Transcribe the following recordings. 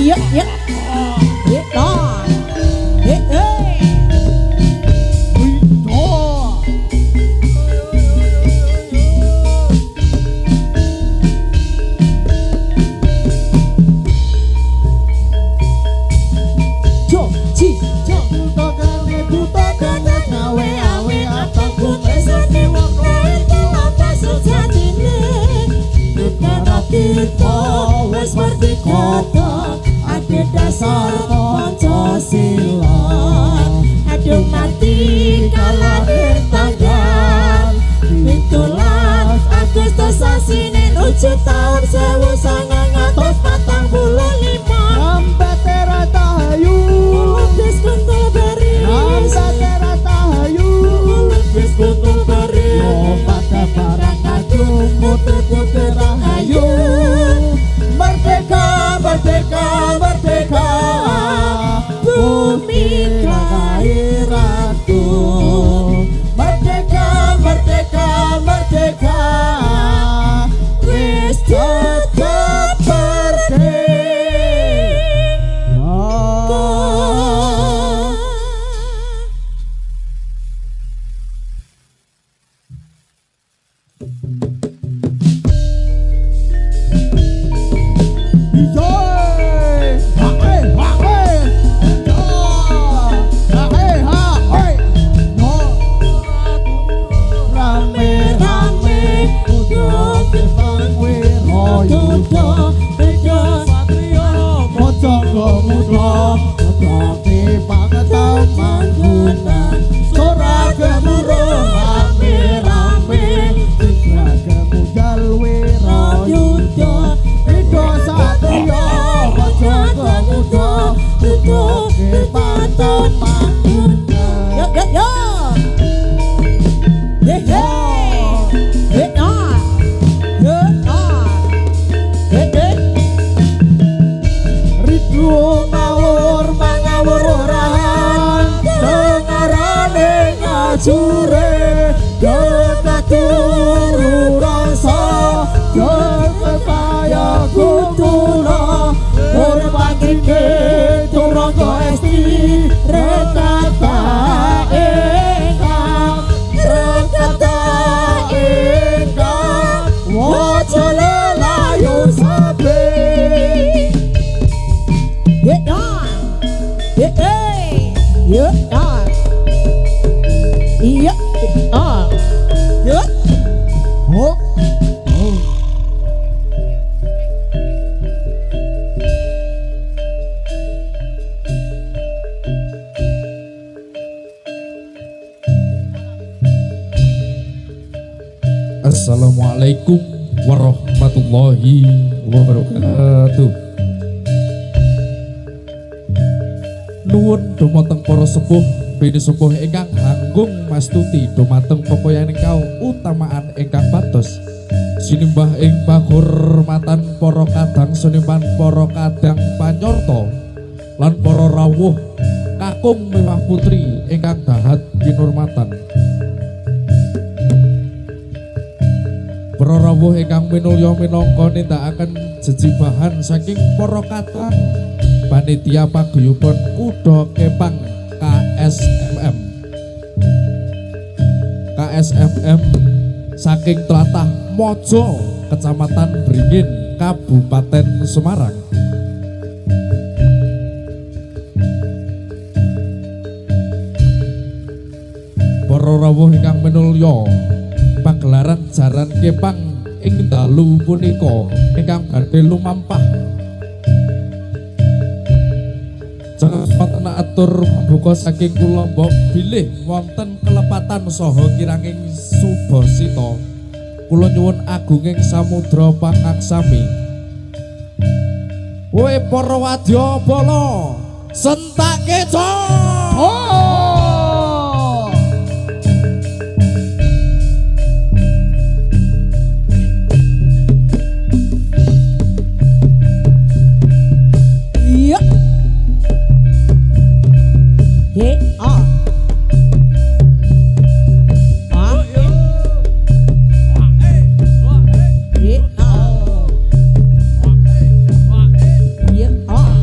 Iya, iya. Iya, nah. Iya, iya. Kita wis merdeka, ada dasar Pancasila. Aduh mati kalahir tanggal 17 Agustus sasine nuju tahun 1945. Lambat era tahayu, Lupis kuntul baris, lambat era tahayu, lupis kuntul baris. pada barang agung putih-putih rahayu. Merdeka, merdeka, merdeka, bumi kelahiranku. Merdeka, merdeka, merdeka, wis tetap jure keturu rasa kepaya kutuna berpangkike turangga esti rekata ingkang waca lelayu sabe Iya, ah, ya, oh, oh. Assalamualaikum warahmatullahi wabarakatuh. Nuwun dumateng para sepuh bini sepuh ingkang hanggung mastuti dumateng pepoyaning kau utamaan ingkang patos sinimbah ing pangurmatan para kadang seniman para kadang panyorto lan para rawuh kakung mewah putri ingkang dahat kinurmatan. Para rawuh ingkang minulya minangka nindakaken jejibahan saking para kadang panitia paguyuban kuda kepang KSMM saking tlatah Mojo Kecamatan Beringin Kabupaten Semarang. Para rawuh ingkang minulya pagelaran jaran kepang ing dalu punika ingkang badhe lumampah Jakarta atur buka saking kula mbok bilih wonten kelepatan saha kiranging subasita kula nyuwun agunging samudra pangaksami. Kowe para wadya bala sentake Oh! iya, ah, ah, iya, ah.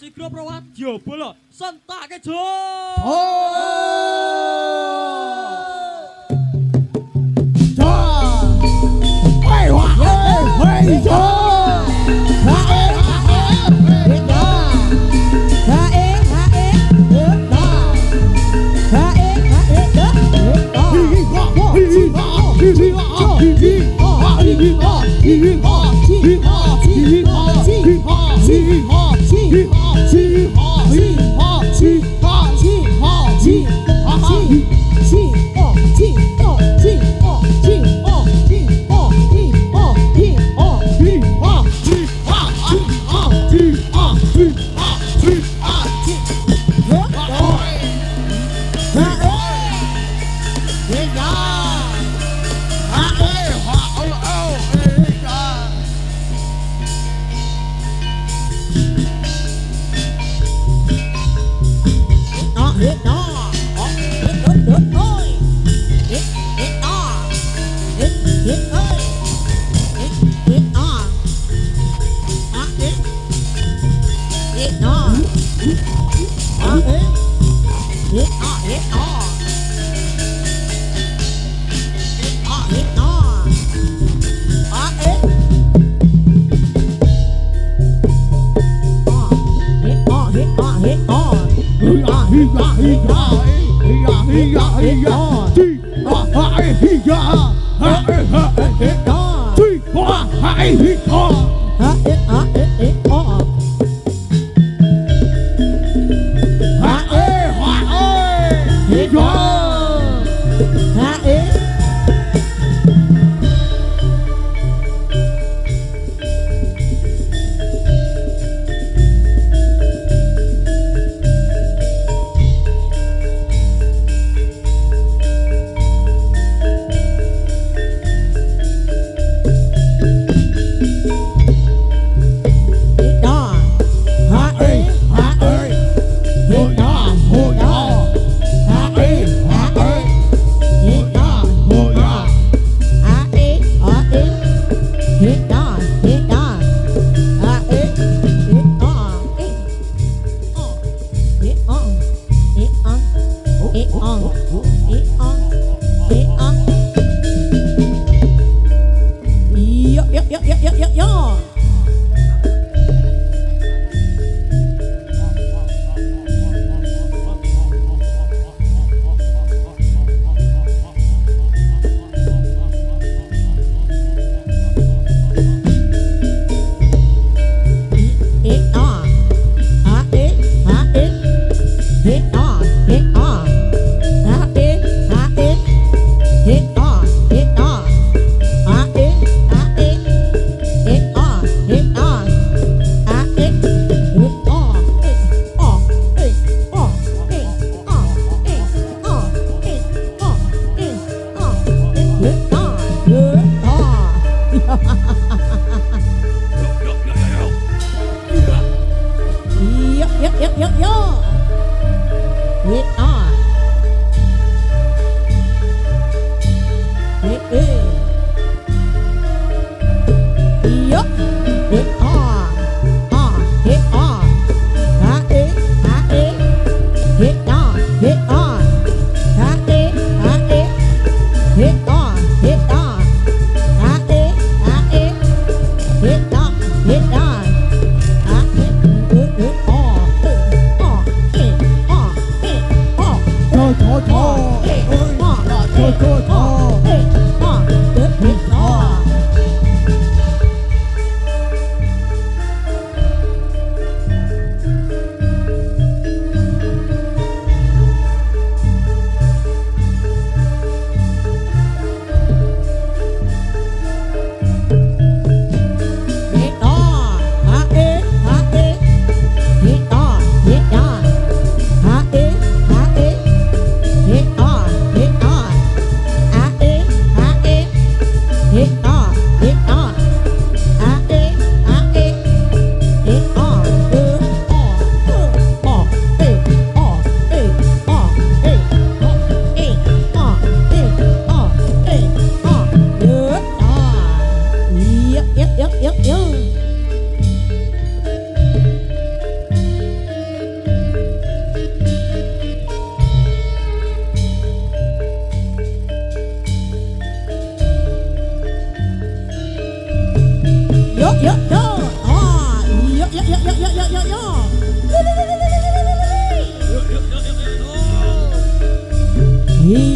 Sigro Prawadya bola sentake jo.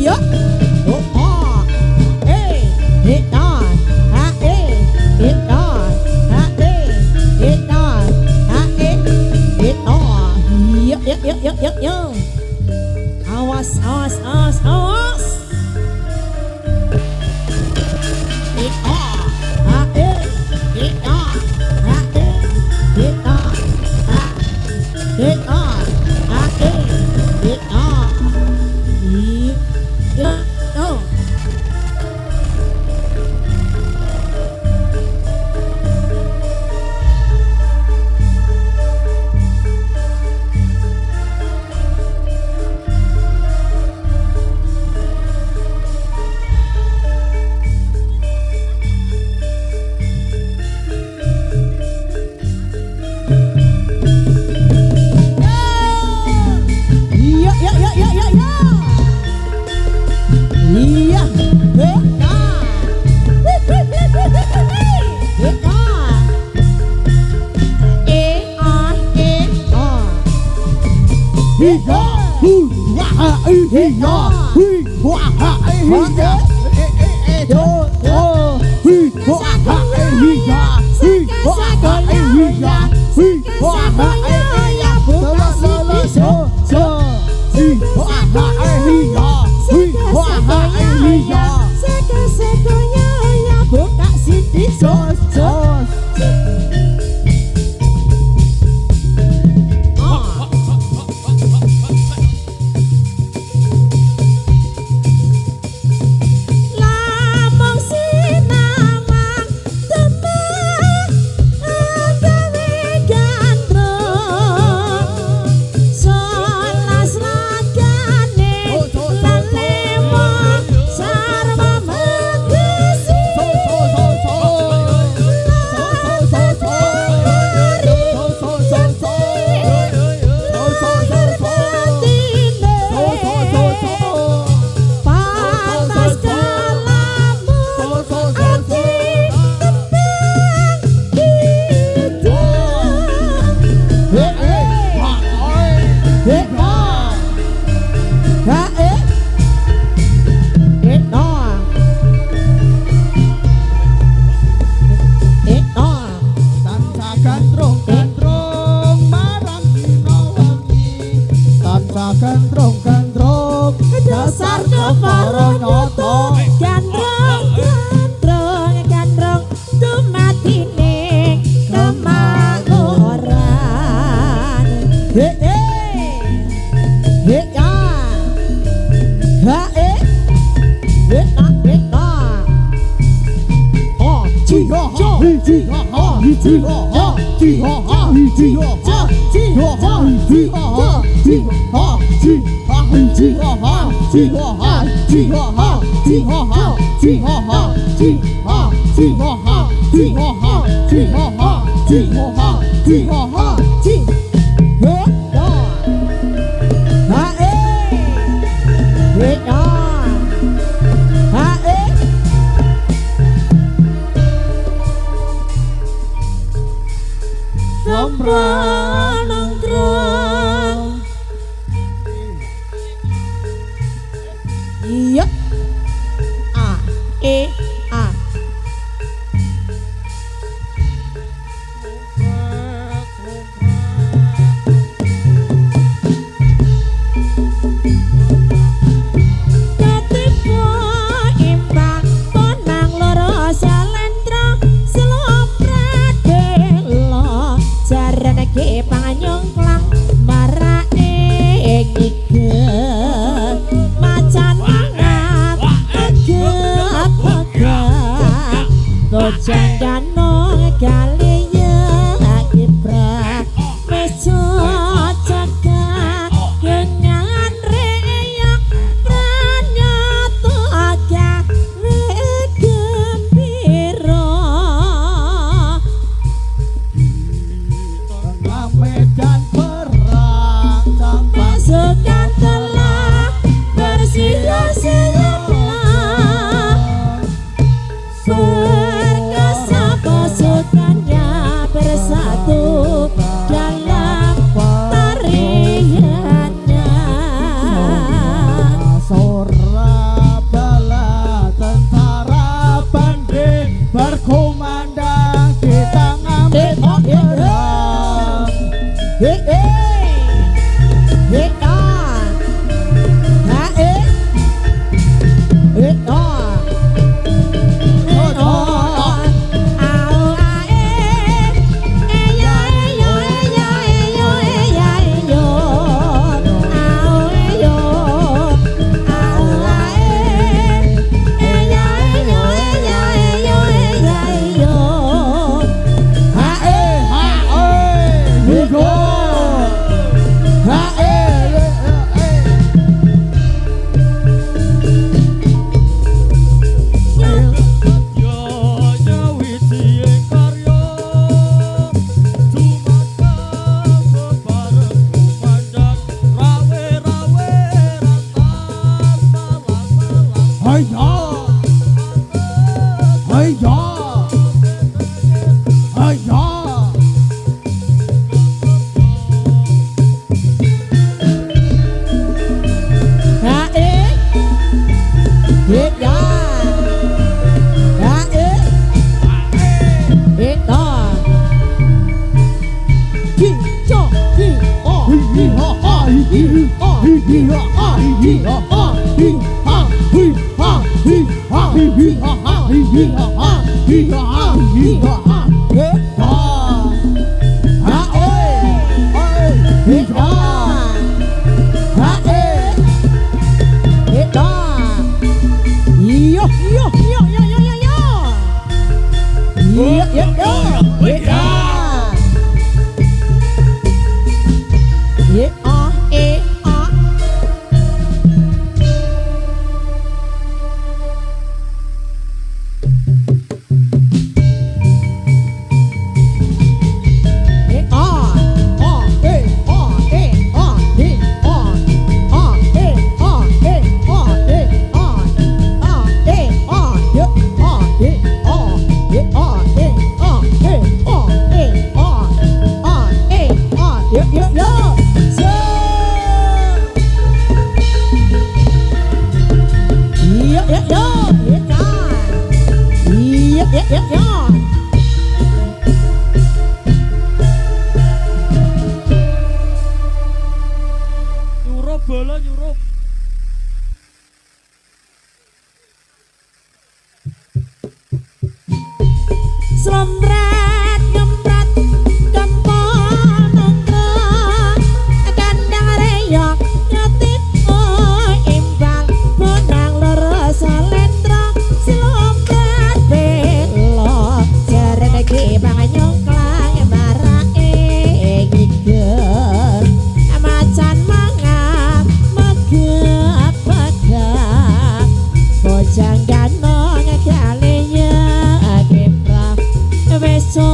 Iya. Oh, oh. Hitan. Hitan. Hitan. Hitan. Yuk. Awas. Sora Hei, hei, ah, ha, ah, Yo nyawiti karya Dumateng bebareng kumandang rawe-rawe rantas malang-malang Haya, haya, haya. nyurup bola nyurup Slomrat ngemprat kempol nongkrong kandang reyok nyetit imbal benang leres salendro slomrat belo jereke bang nyongklang barake ngigel macan mangap megap megap bojang ganong kaliya keprap beso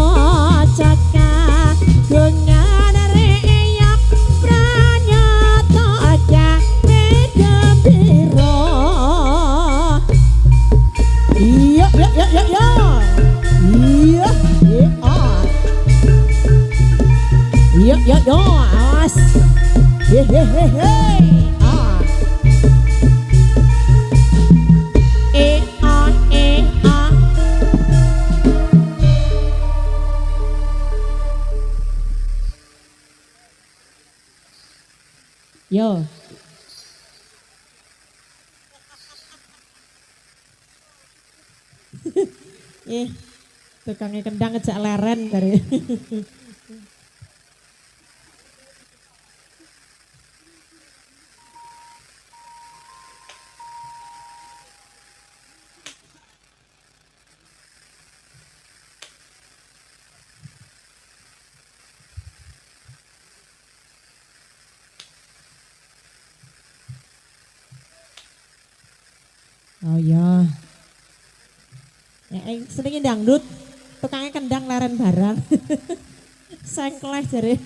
caka dengan reyak pranyata aja begembiro iya iya iya iya iya iya iya iya iya awas hehehe ah Yo. Tukangnya kendang ngejak leren dari. Oh iya. Ya, sering dangdut, tukangnya kendang leren barang. Sengkleh jare.